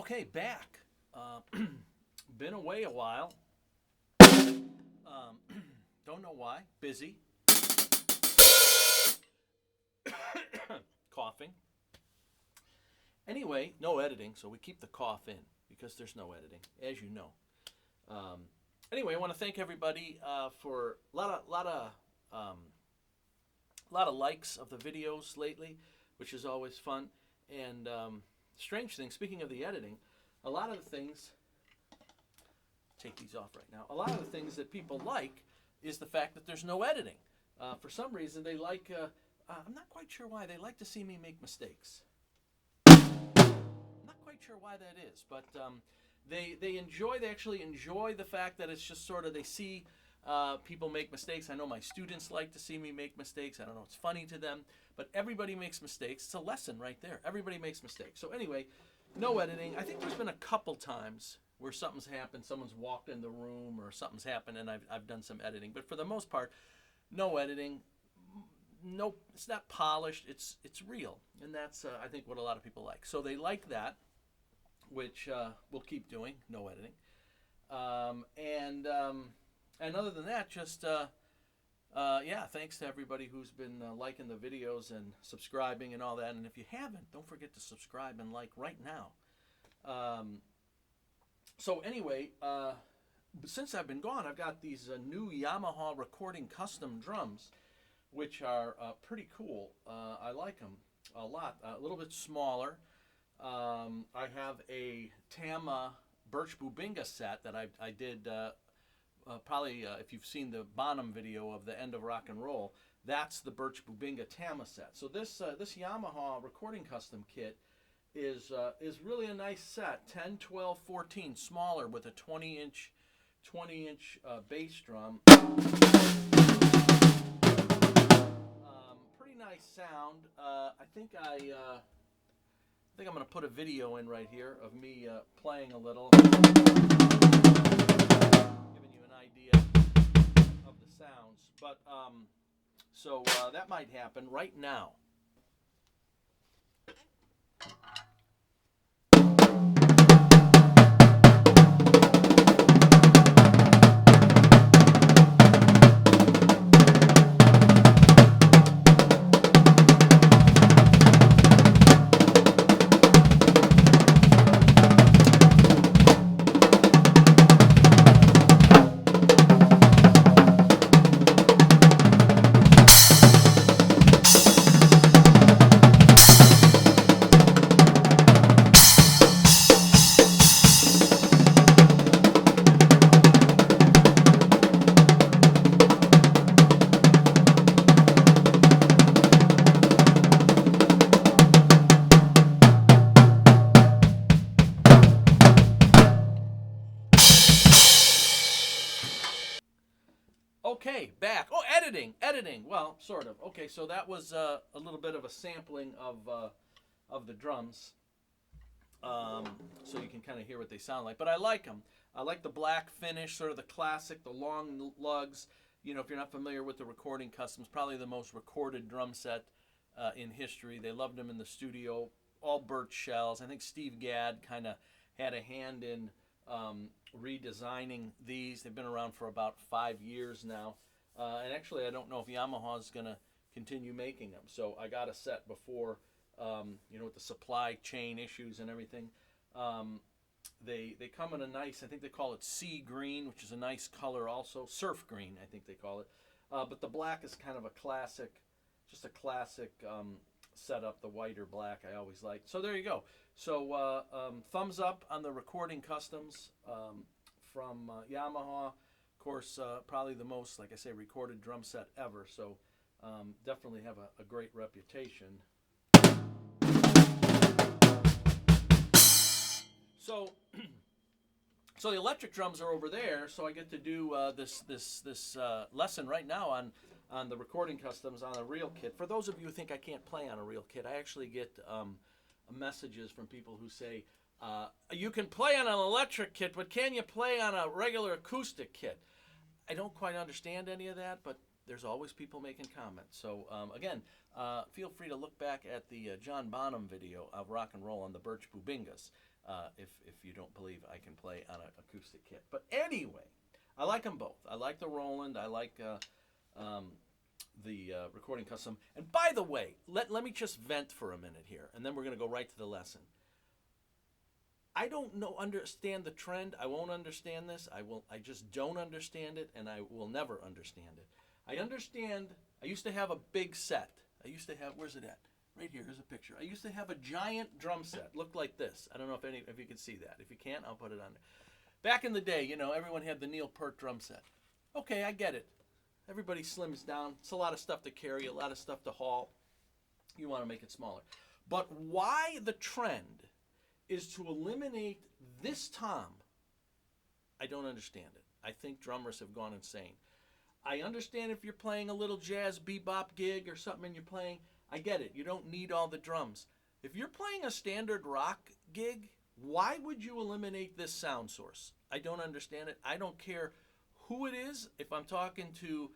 Okay, back. Been away a while. Don't know why. Busy. Coughing. Anyway, no editing, so we keep the cough in because there's no editing, as you know. Anyway, I want to thank everybody for a lot of likes of the videos lately, which is always fun. And strange thing, speaking of the editing, a lot of the things, take these off right now, a lot of the things that people like is the fact that there's no editing. For some reason, they like, I'm not quite sure why, they like to see me make mistakes. I'm not quite sure why that is, but they actually enjoy the fact that it's just sort of, they see people make mistakes. I know my students like to see me make mistakes. I don't know, it's funny to them, but everybody makes mistakes. It's a lesson right there. Everybody makes mistakes. So anyway, no editing. I think there's been a couple times where something's happened, someone's walked in the room or something's happened and I've done some editing. But for the most part, no editing. Nope, it's not polished. It's real. And that's, I think, what a lot of people like. So they like that, which we'll keep doing, no editing. And other than that, just, yeah, thanks to everybody who's been liking the videos and subscribing and all that. And if you haven't, don't forget to subscribe and like right now. So anyway, since I've been gone, I've got these new Yamaha Recording Custom drums, which are pretty cool. I like them a lot. A little bit smaller. I have a Tama Birch Bubinga set that I did probably, if you've seen the Bonham video of the End of Rock and Roll, that's the Birch Bubinga Tama set. So this Yamaha Recording Custom kit is really a nice set, 10, 12, 14, smaller with a 20-inch bass drum. Pretty nice sound. I think I'm going to put a video in right here of me playing a little, giving you an idea of the sounds. But so that might happen right now. Okay, back. Oh, editing. Well, sort of. Okay, so that was a little bit of a sampling of the drums, so you can kind of hear what they sound like. But I like them. I like the black finish, sort of the classic, the long lugs. You know, if you're not familiar with the Recording Customs, probably the most recorded drum set in history. They loved them in the studio, all birch shells. I think Steve Gadd kind of had a hand in redesigning these. They've been around for about 5 years now. And actually, I don't know if Yamaha is going to continue making them. So I got a set before, you know, with the supply chain issues and everything. They come in a nice, I think they call it sea green, which is a nice color also. Surf green, I think they call it. But the black is kind of a classic, just a classic setup. The white or black I always like. So there you go. So thumbs up on the Recording Customs from Yamaha. Of course, probably the most, like I say, recorded drum set ever. So definitely have a great reputation. So the electric drums are over there. So I get to do this lesson right now on the Recording Customs on a real kit. For those of you who think I can't play on a real kit, I actually get messages from people who say, you can play on an electric kit, but can you play on a regular acoustic kit? I don't quite understand any of that, but there's always people making comments. So again, feel free to look back at the John Bonham video of rock and roll on the Birch Bubingas if you don't believe I can play on an acoustic kit. But anyway, I like them both. I like the Roland. I like the Recording Custom. And by the way, let me just vent for a minute here, and then we're going to go right to the lesson. I don't understand the trend. I won't understand this. I just don't understand it, and I will never understand it. I understand. I used to have a big set. I used to have. Where's it at? Right here. Here's a picture. I used to have a giant drum set. Looked like this. I don't know if you can see that. If you can't, I'll put it on there. Back in the day, you know, everyone had the Neil Peart drum set. Okay, I get it. Everybody slims down. It's a lot of stuff to carry, a lot of stuff to haul. You want to make it smaller. But why the trend is to eliminate this tom, I don't understand it. I think drummers have gone insane. I understand if you're playing a little jazz bebop gig or something and you're playing, I get it. You don't need all the drums. If you're playing a standard rock gig, why would you eliminate this sound source? I don't understand it. I don't care who it is. If I'm talking to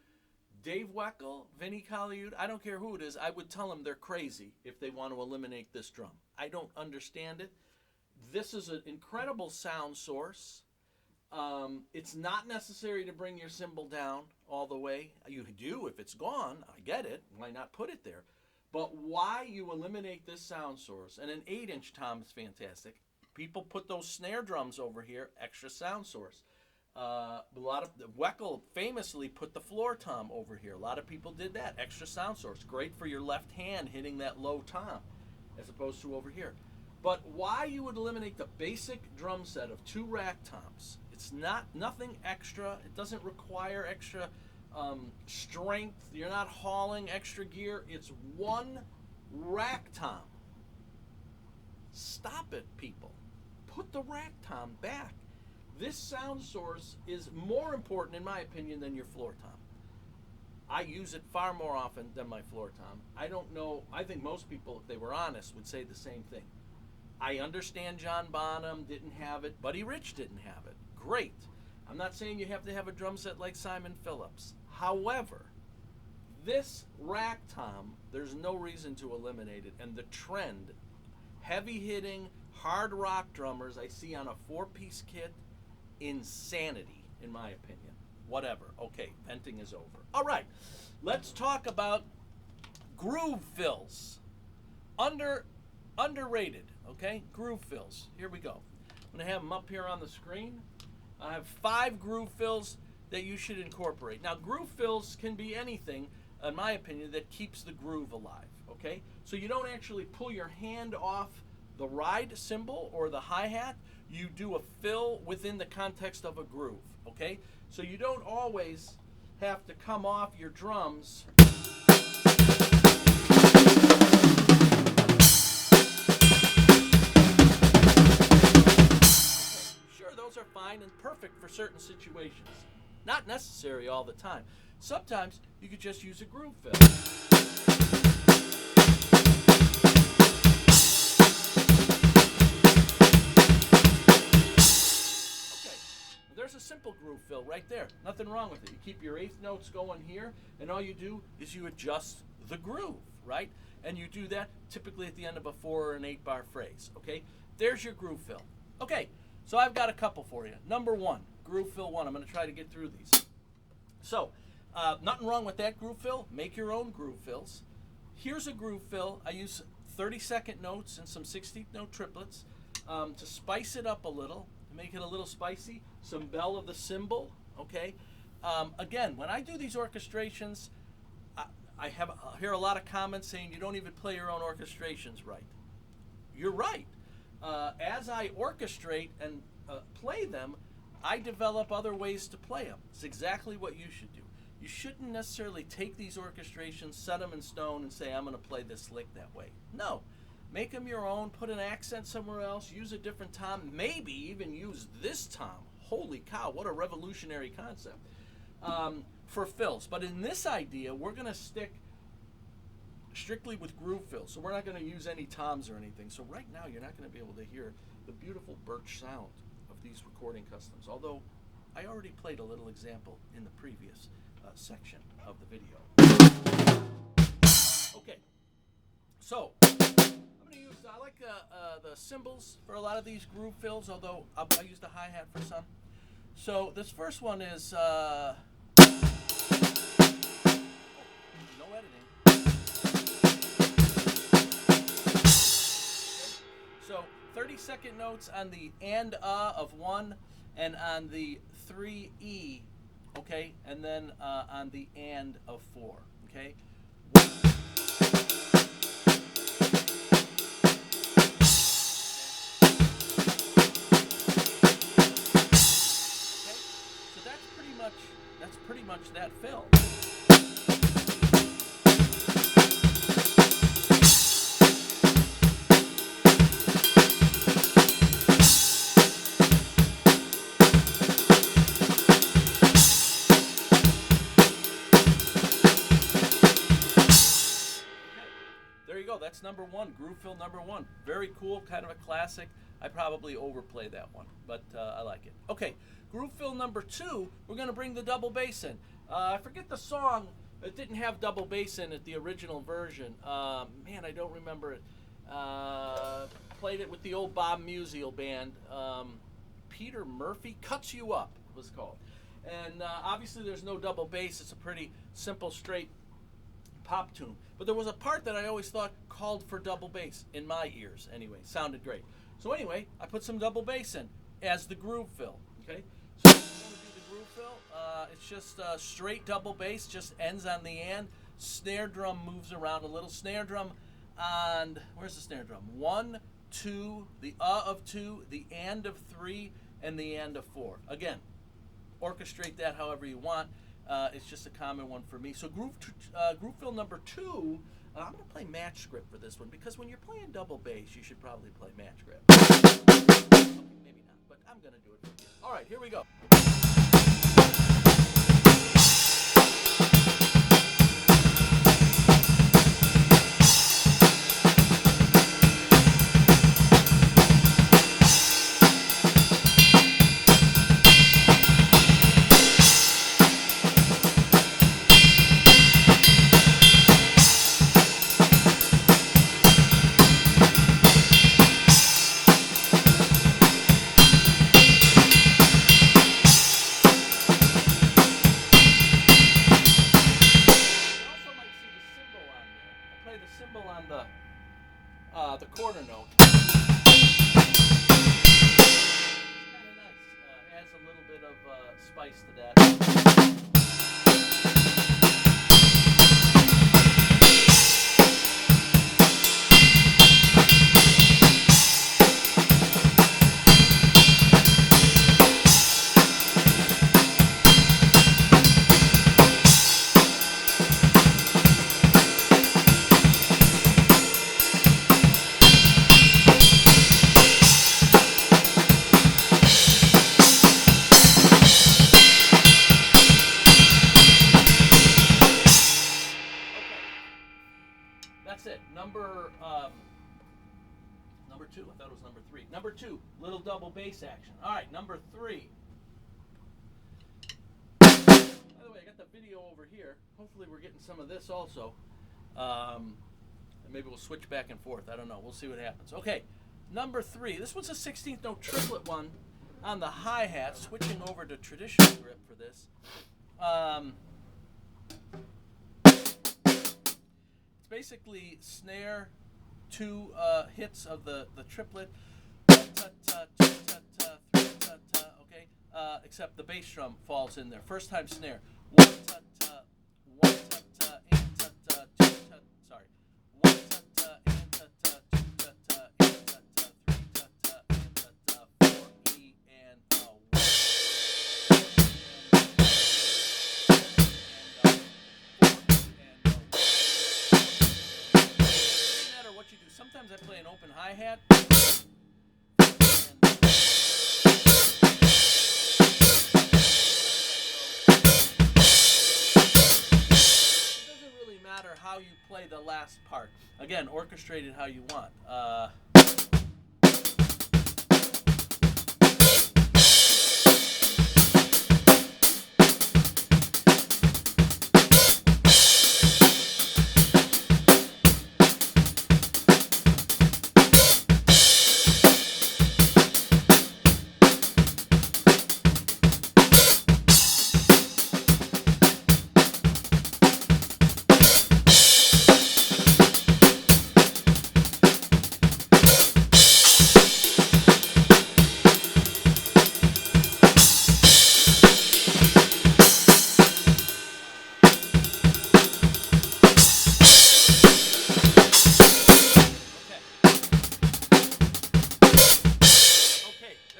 Dave Weckl, Vinnie Colaiuta, I don't care who it is, I would tell them they're crazy if they want to eliminate this drum. I don't understand it. This is an incredible sound source. It's not necessary to bring your cymbal down all the way. You do if it's gone. I get it. Why not put it there? But why you eliminate this sound source? And an 8-inch tom is fantastic. People put those snare drums over here, extra sound source. A lot of Weckl famously put the floor tom over here. A lot of people did that, extra sound source. Great for your left hand hitting that low tom, as opposed to over here. But why you would eliminate the basic drum set of 2 rack toms? It's nothing extra. It doesn't require extra strength. You're not hauling extra gear. It's 1 rack tom. Stop it, people. Put the rack tom back. This sound source is more important, in my opinion, than your floor tom. I use it far more often than my floor tom. I don't know. I think most people, if they were honest, would say the same thing. I understand John Bonham didn't have it. Buddy Rich didn't have it. Great. I'm not saying you have to have a drum set like Simon Phillips. However, this rack tom, there's no reason to eliminate it. And the trend, heavy hitting, hard rock drummers I see on a 4-piece kit, insanity, in my opinion. Whatever. Okay, venting is over. All right, let's talk about groove fills. Underrated, okay? Groove fills. Here we go. I'm going to have them up here on the screen. I have 5 groove fills that you should incorporate. Now, groove fills can be anything, in my opinion, that keeps the groove alive, okay? So you don't actually pull your hand off the ride cymbal or the hi-hat. You do a fill within the context of a groove, okay? So you don't always have to come off your drums. Sure, those are fine and perfect for certain situations. Not necessary all the time. Sometimes you could just use a groove fill. There's a simple groove fill right there. Nothing wrong with it. You keep your 8th notes going here, and all you do is you adjust the groove, right? And you do that typically at the end of a 4 or an 8-bar phrase, okay? There's your groove fill. Okay, so I've got a couple for you. Number 1, groove fill 1. I'm going to try to get through these. So, nothing wrong with that groove fill. Make your own groove fills. Here's a groove fill. I use 30-second notes and some 16th note triplets to spice it up a little. Make it a little spicy, some bell of the cymbal, okay? Again, when I do these orchestrations, I hear a lot of comments saying you don't even play your own orchestrations right. You're right. As I orchestrate and play them, I develop other ways to play them. It's exactly what you should do. You shouldn't necessarily take these orchestrations, set them in stone, and say, I'm going to play this lick that way. No. Make them your own, put an accent somewhere else, use a different tom, maybe even use this tom. Holy cow, what a revolutionary concept for fills. But in this idea, we're going to stick strictly with groove fills. So we're not going to use any toms or anything. So right now, you're not going to be able to hear the beautiful birch sound of these recording customs. Although I already played a little example in the previous section of the video. Okay, so I'm going to use, I like the cymbals for a lot of these groove fills, although I use the hi-hat for some. So this first one is no editing. So 30-second notes on the and of 1 and on the 3E, okay, and then on the and of 4, okay. That's pretty much that fill. There you go. That's number 1, groove fill number 1. Very cool, kind of a classic. I probably overplay that one, but I like it. Okay, groove fill number 2, we're going to bring the double bass in. I forget the song. It didn't have double bass in it, the original version. Man, I don't remember it. Played it with the old Bob Musial band. Peter Murphy, Cuts You Up was called. And obviously there's no double bass. It's a pretty simple, straight pop tune. But there was a part that I always thought called for double bass, in my ears anyway. Sounded great. So anyway, I put some double bass in as the groove fill, okay? So I'm going to do the groove fill. It's just straight double bass, just ends on the and. Snare drum moves around a little. Snare drum on, where's the snare drum? 1, 2, the of 2, the and of 3, and the and of 4. Again, orchestrate that however you want. It's just a common one for me. So groove fill number 2, I'm going to play match script for this one, because when you're playing double bass, you should probably play match script. Okay, maybe not, but I'm going to do it for you. All right, here we go. The quarter note. It's kind of nice. Adds a little bit of spice to that. That's it. Number 2. I thought it was number 3. Number 2, little double bass action. All right, number 3. By the way, I got the video over here. Hopefully we're getting some of this also. And maybe we'll switch back and forth. I don't know. We'll see what happens. Okay, number 3. This one's a 16th note triplet one on the hi-hat. Switching over to traditional grip for this. Basically snare, 2 hits of the triplet, okay, except the bass drum falls in there. First time snare, 1 ta ta, 1 ta ta, and ta ta, 2 ta, sorry, 1 ta ta, and ta ta, 2 ta ta, and ta ta, 3 ta ta, and ta ta, 4 E and 1. Sometimes I play an open hi-hat. It doesn't really matter how you play the last part. Again, orchestrate it how you want.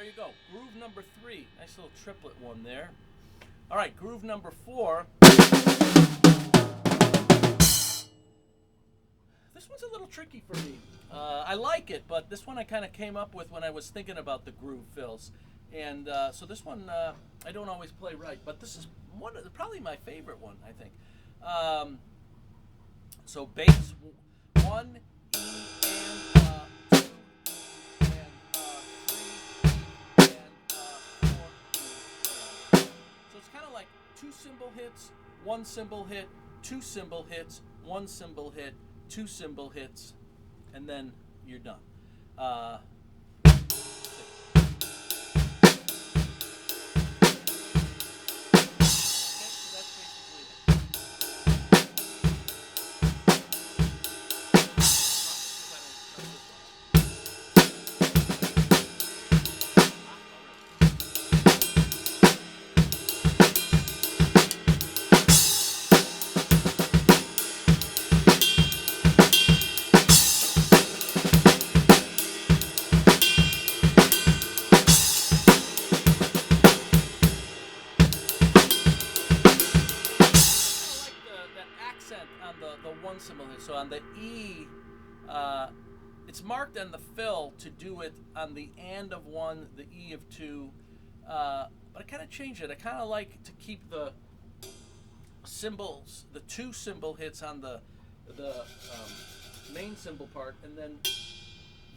There you go. Groove number 3. Nice little triplet one there. All right, groove number 4. This one's a little tricky for me. I like it, but this one I kind of came up with when I was thinking about the groove fills. And so this one I don't always play right, but this is probably my favorite one, I think. So bass 1, E, and 2, E, and 3, and 4, E. So it's kind of like 2 cymbal hits, 1 cymbal hit, 2 cymbal hits, 1 cymbal hit, 2 cymbal hits, and then you're done. So on the E, it's marked on the fill to do it on the and of 1, the E of 2, but I kind of changed it. I kind of like to keep the cymbals, the 2 cymbal hits on the main cymbal part, and then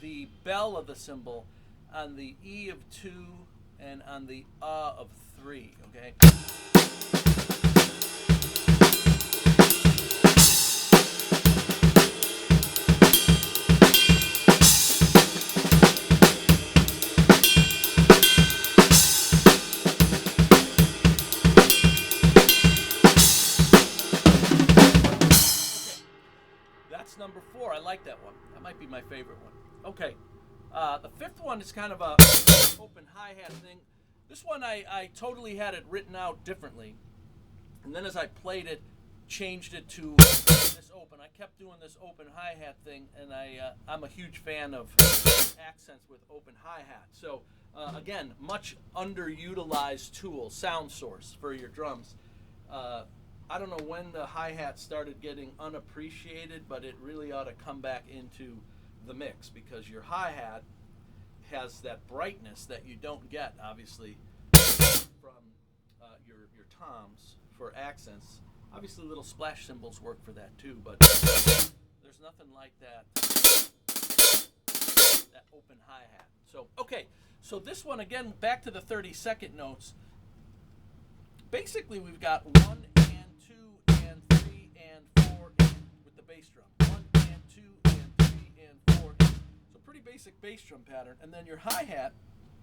the bell of the cymbal on the E of 2 and on the of 3, okay? Number 4, I like that one. That might be my favorite one. Okay, the 5th one is kind of a open hi-hat thing. This one I totally had it written out differently, and then as I played it, changed it to this open. I kept doing this open hi-hat thing, and I'm a huge fan of accents with open hi-hat. So again, much underutilized tool, sound source for your drums. I don't know when the hi-hat started getting unappreciated, but it really ought to come back into the mix, because your hi-hat has that brightness that you don't get, obviously, from your toms for accents. Obviously, little splash cymbals work for that too, but there's nothing like that open hi-hat. So, okay, so this one, again, back to the 30-second notes. Basically, we've got 1, with the bass drum. 1 and 2 and 3 and 4. So pretty basic bass drum pattern. And then your hi-hat,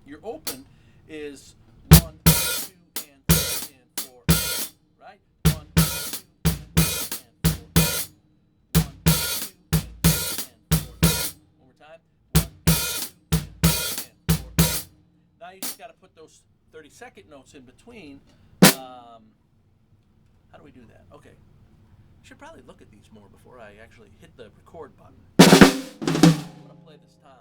your open, is 1, 2, and 3 and 4. Right? 1, 2, and 3 and 4. 1, 2, and 3 and 4. One more time. 1, 2, and 3 and 4. Now you just got to put those 30-second notes in between. How do we do that? Okay. I should probably look at these more before I actually hit the record button. I'm going to play this tom.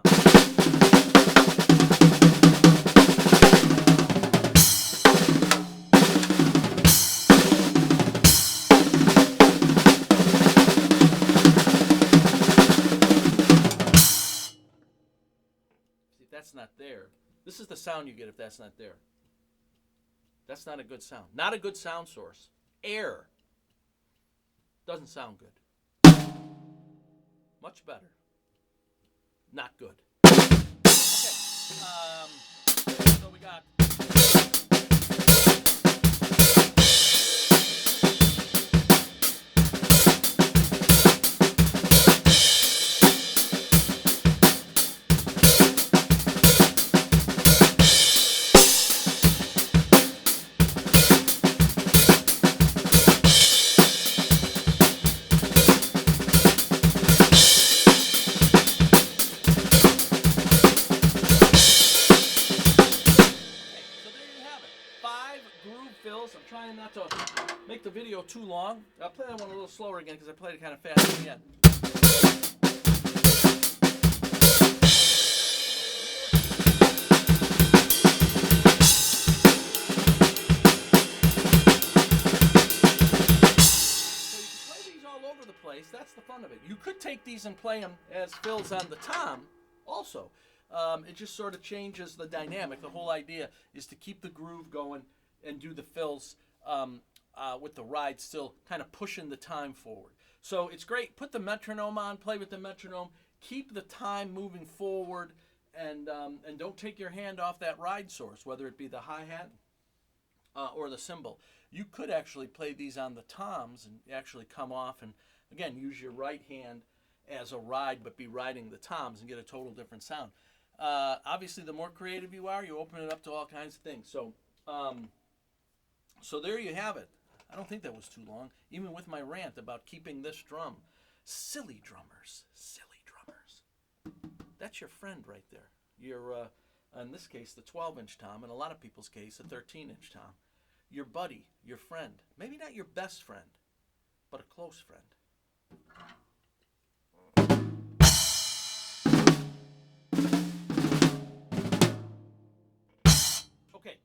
See, if that's not there, this is the sound you get if that's not there. That's not a good sound. Not a good sound source. Air. Doesn't sound good. Much better. Not good. Okay. So we got. I'm trying not to make the video too long. I'll play that one a little slower again because I played it kind of fast at the end. fun of it. You could take these and play them as fills on the tom also. It just sort of changes the dynamic. The whole idea is to keep the groove going and do the fills with the ride still kind of pushing the time forward. So it's great. Put the metronome on, play with the metronome, keep the time moving forward, and don't take your hand off that ride source, whether it be the hi-hat or the cymbal. You could actually play these on the toms and actually come off and, again, use your right hand as a ride, but be riding the toms and get a total different sound. Obviously, the more creative you are, you open it up to all kinds of things. So, so there you have it. I don't think that was too long, even with my rant about keeping this drum. Silly drummers, silly drummers. That's your friend right there. Your, in this case, the 12-inch tom, in a lot of people's case, a 13-inch tom. Your buddy, your friend. Maybe not your best friend, but a close friend. Okay.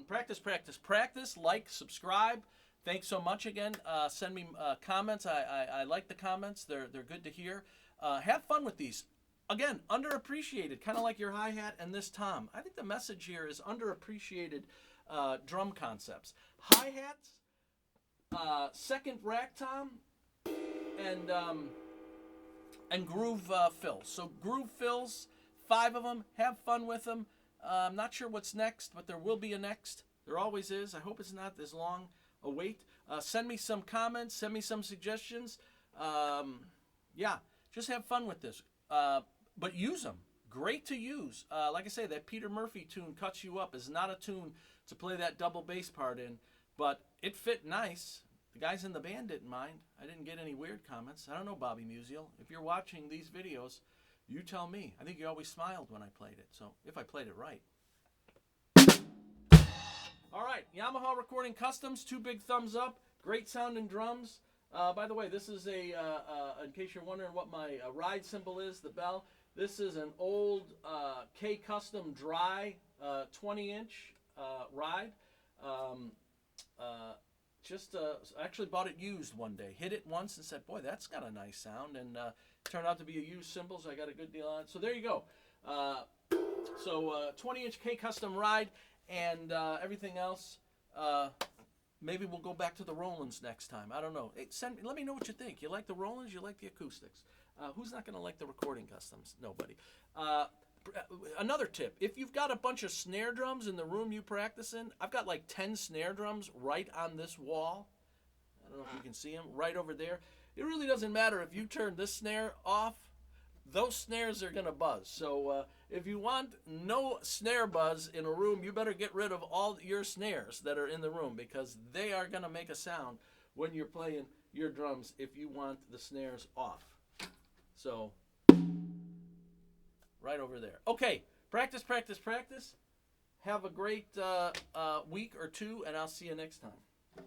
Practice, practice, practice. Like, subscribe. Thanks so much again. Send me comments. I like the comments. They're good to hear. Have fun with these. Again, underappreciated, kind of like your hi-hat and this tom. I think the message here is underappreciated drum concepts. Hi-hats, second rack tom, and groove fills. So groove fills, 5 of them. Have fun with them. I'm not sure what's next, but there will be a next. There always is. I hope it's not as long a wait. Send me some comments. Send me some suggestions. Yeah, just have fun with this. But use them. Great to use. Like I say, that Peter Murphy tune, Cuts You Up, is not a tune to play that double bass part in, but it fit nice. The guys in the band didn't mind. I didn't get any weird comments. I don't know, Bobby Musial. If you're watching these videos, you tell me. I think you always smiled when I played it, so if I played it right. All right, Yamaha Recording Customs, 2 big thumbs up. Great sounding drums. By the way, this is a, in case you're wondering what my ride cymbal is, the bell. This is an old K Custom dry 20-inch ride. I actually bought it used one day. Hit it once and said, boy, that's got a nice sound. And turned out to be a used cymbal, so I got a good deal on it. So there you go. 20-inch K Custom ride and everything else. Maybe we'll go back to the Rolands next time. I don't know. Hey, let me know what you think. You like the Rolands? You like the acoustics? Who's not going to like the Recording Customs? Nobody. Another tip. If you've got a bunch of snare drums in the room you practice in, I've got like 10 snare drums right on this wall. I don't know if you can see them. Right over there. It really doesn't matter if you turn this snare off. Those snares are going to buzz. So if you want no snare buzz in a room, you better get rid of all your snares that are in the room, because they are going to make a sound when you're playing your drums if you want the snares off. So, right over there. Okay, practice, practice, practice. Have a great week or two, and I'll see you next time.